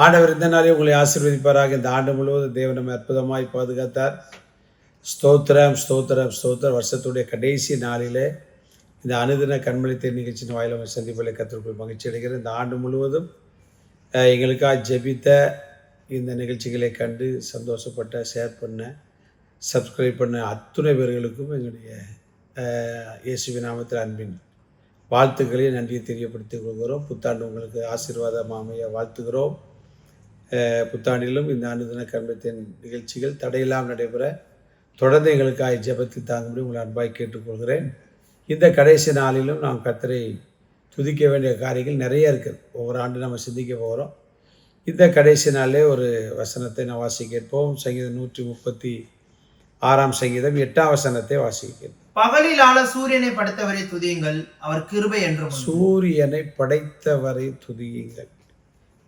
ஆண்டவர் இந்த நாளே உங்களை ஆசீர்வதிப்பாராக. இந்த ஆண்டு முழுவதும் தேவன் நம்மை அற்புதமாய் பாதுகாத்தார். ஸ்தோத்திரம் ஸ்தோத்திரம் ஸ்தோத்திரம். வருஷத்துடைய கடைசி நாளிலே இந்த அனுதின கண்மொழி நிகழ்ச்சியின் வாயிலாக சந்திப்பில் கத்திற்குள் மகிழ்ச்சி அடைகிறேன். இந்த ஆண்டு முழுவதும் எங்களுக்காக ஜெபித்த, இந்த நிகழ்ச்சிகளை கண்டு சந்தோஷப்பட்ட, ஷேர் பண்ண, சப்ஸ்கிரைப் பண்ண அத்துணை பேர்களுக்கும் எங்களுடைய இயேசுவின் நாமத்தில் அன்பின் வாழ்த்துக்களையும் நன்றியை தெரியப்படுத்திக் கொள்கிறோம். புத்தாண்டு உங்களுக்கு ஆசீர்வாதமாக அமைய வாழ்த்துகிறோம். புத்தாண்டிலும் இந்த அனுதின கண்மொழி நிகழ்ச்சிகள் தடையில்லாமல் நடைபெற தொடர்ந்து எங்களுக்காக ஜெபத்தை தாங்கும்படி உங்களை அன்பாய் கேட்டுக்கொள்கிறேன். இந்த கடைசி நாளிலும் நாம் கர்த்தரை துதிக்க வேண்டிய காரியங்கள் நிறைய இருக்குது. ஒவ்வொரு ஆண்டு நம்ம சிந்திக்க போகிறோம். இந்த கடைசி நாளிலே ஒரு வசனத்தை நான் வாசிக்க கேட்போம். சங்கீதம் 136 சங்கீதம் 8 வசனத்தை வாசிக்க. பகலிலான சூரியனை படைத்தவரை துதியுங்கள், அவர் கிருபை என்றும். சூரியனை படைத்தவரை துதியுங்கள்,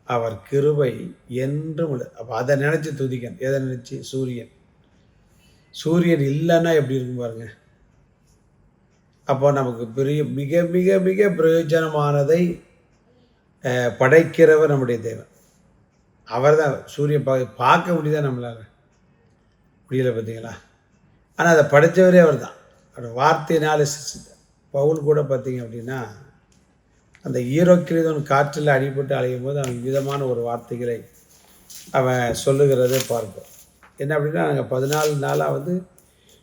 அவர் கிருபை என்றும். அப்போ அதை நினச்சி துதிக்கணும். எதை நினச்சி? சூரியன் இல்லைன்னா எப்படி இருக்கும் பாருங்க. அப்போ நமக்கு பெரிய மிக மிக மிக பிரயோஜனமானதை படைக்கிறவர் நம்முடைய தேவன். அவர் தான் சூரியன் பார்க்க முடியுதா நம்மளால்? முடியலை, பார்த்தீங்களா? ஆனால் அதை படைத்தவரே அவர் தான். அவரோட வார்த்தையினால் சிருஷ்டித்தார். பவுல் கூட பார்த்தீங்க அப்படின்னா அந்த ஈரோக்கிலிதன் காற்றில் அடிபட்டு அலையும் போது அவன் விதமான ஒரு வார்த்தைகளை அவன் சொல்லுகிறதை பார்ப்போம். என்ன அப்படின்னா, நாங்கள் 14 நாளாக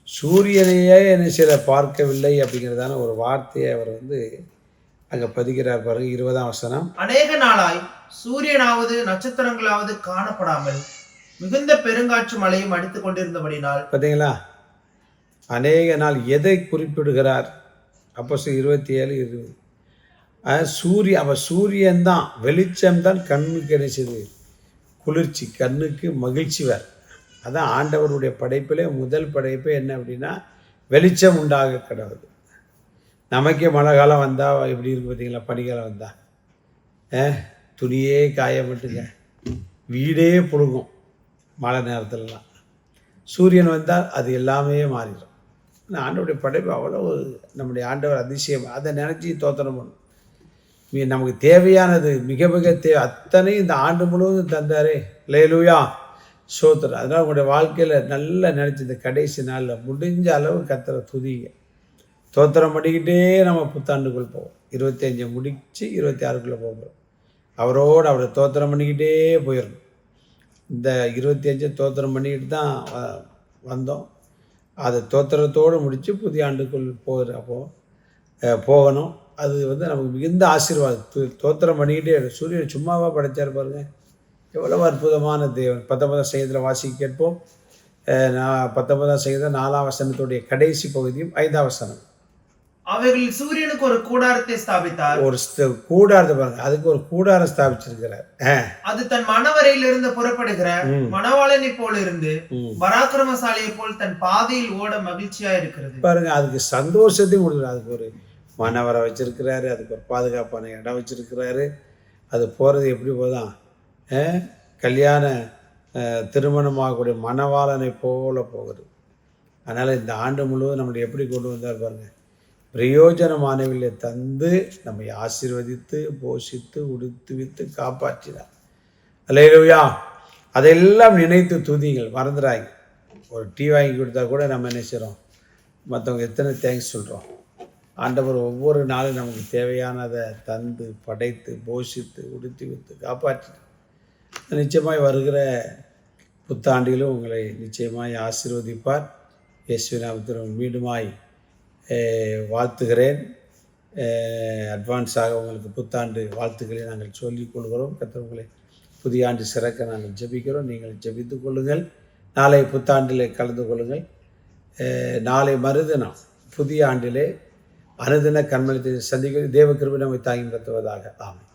சூரியனையே என்ன சில பார்க்கவில்லை அப்படிங்கிறதான ஒரு வார்த்தையை அவர் அங்கே பதிக்கிறார் பாருங்க. 20ஆம் வசனம். அநேக நாளாய் சூரியனாவது நட்சத்திரங்களாவது காணப்படாமல் மிகுந்த பெருங்காற்று மழையும் அடித்துக் கொண்டிருந்தபடினால். பார்த்தீங்களா? அநேக நாள் எதை குறிப்பிடுகிறார்? அப்போஸ்தலர் 27:20. அவன் சூரியன்தான், வெளிச்சம்தான் கண்ணுக்கு என்ன செய்து குளிர்ச்சி, கண்ணுக்கு மகிழ்ச்சி வேறு. அதான் ஆண்டவருடைய படைப்பிலே முதல் படைப்பே என்ன அப்படின்னா, வெளிச்சம் உண்டாக கிடவுது. நமக்கே மழை காலம் வந்தால் எப்படி இருக்குது பார்த்தீங்களா? பனிக்காலம் வந்தால் துணியே காயப்பட்டுங்க, வீடே புழுங்கும் மழை நேரத்துலலாம். சூரியன் வந்தால் அது எல்லாமே மாறிடும். ஆண்டவருடைய படைப்பு அவ்வளோ, நம்முடைய ஆண்டவர் அதிசயம். அதை நினச்சி தோத்திரம் பண்ணும். நமக்கு தேவையானது மிக மிக அத்தனை இந்த ஆண்டு முழுவதும் தந்தாரே. அல்லேலூயா, சோத்திரம். அதனால் உங்களுடைய வாழ்க்கையில் நல்லா நினச்சி இந்த கடைசி நாளில் முடிஞ்ச அளவு கர்த்தரை துதிங்க. தோத்திரம் பண்ணிக்கிட்டே நம்ம புத்தாண்டுக்குள் போவோம். 25 முடித்து 26க்குள்ளே போகிறோம். அவரோடு அவரை தோத்திரம் பண்ணிக்கிட்டே போயிடணும். இந்த 25 தோத்திரம் பண்ணிக்கிட்டு தான் வந்தோம். அதை தோத்திரத்தோடு முடித்து புதிய ஆண்டுக்குள் போகணும். அது நமக்கு மிகுந்த ஆசீர்வாதம். தோத்திரம் பண்ணிக்கிட்டே. சூரியன் சும்மாவாக படைச்சார் பாருங்க, எவ்வளவு அற்புதமான தேவன். 19ஆம் சங்கீதத்தில் வாசிக்க கேட்போம். 19ஆம் சங்கீதம் 4ஆம் வசனத்துடைய கடைசி பகுதியும் 5ஆம் வசனம். அவைகளில் சூரியனுக்கு ஒரு கூடாரத்தை ஸ்தாபித்தார். ஒரு கூடாரத்தை பாருங்க, அதுக்கு ஒரு கூடாரம் ஸ்தாபிச்சிருக்கிறார். அது தன் மணவரையிலிருந்து புறப்படுகிற மணவாளனை போல இருந்து பராக்கிரமசாலியை போல் தன் பாதையில் ஓட மகிழ்ச்சியா இருக்கிறது. பாருங்க, அதுக்கு சந்தோஷத்தையும் கொடுக்குறாரு. அதுக்கு ஒரு மணவரை வச்சிருக்கிறாரு, அதுக்கு ஒரு பாதுகாப்பான இடம் வச்சிருக்கிறாரு. அது போகிறது எப்படி போதான்? கல்யாண திருமணமாகக்கூடிய மணவாளனை போல போகிறது. அதனால் இந்த ஆண்டு முழுவதும் நம்மளை எப்படி கொண்டு வந்தார் பாருங்கள். பிரயோஜனமானவில்லை தந்து நம்மை ஆசீர்வதித்து போஷித்து உடுத்துவித்து காப்பாற்றினார். அல்லேலூயா. அதெல்லாம் நினைத்து துதிங்கள், மறந்துடாங்க. ஒரு டீ வாங்கி கொடுத்தா கூட நம்ம என்ன செய்கிறோம்? மற்றவங்க எத்தனை தேங்க்ஸ் சொல்கிறோம். ஆண்டவர் ஒவ்வொரு நாளும் நமக்கு தேவையானதை தந்து படைத்து போஷித்து உடுத்தி வித்து காப்பாற்றினார். நிச்சயமாய் வருகிற புத்தாண்டிலும் உங்களை நிச்சயமாய் ஆசீர்வதிப்பார். இயேசுவின் நாமத்தில் மீண்டுமாய் வாழ்த்துகிறேன். அட்வான்ஸாக உங்களுக்கு புத்தாண்டு வாழ்த்துக்களை நாங்கள் சொல்லிக் கொள்கிறோம். கர்த்தர் உங்களை புதிய ஆண்டு சிறக்க நாங்கள் ஜெபிக்கிறோம். நீங்கள் ஜெபித்து கொள்ளுங்கள். நாளை புத்தாண்டிலே கலந்து கொள்ளுங்கள். நாளை மறுதினம் புதிய ஆண்டிலே அனுதின கண்மொழி சந்திக்க தேவ கிருபை நம்மை தாங்கி நடத்துவதாக. ஆமென்.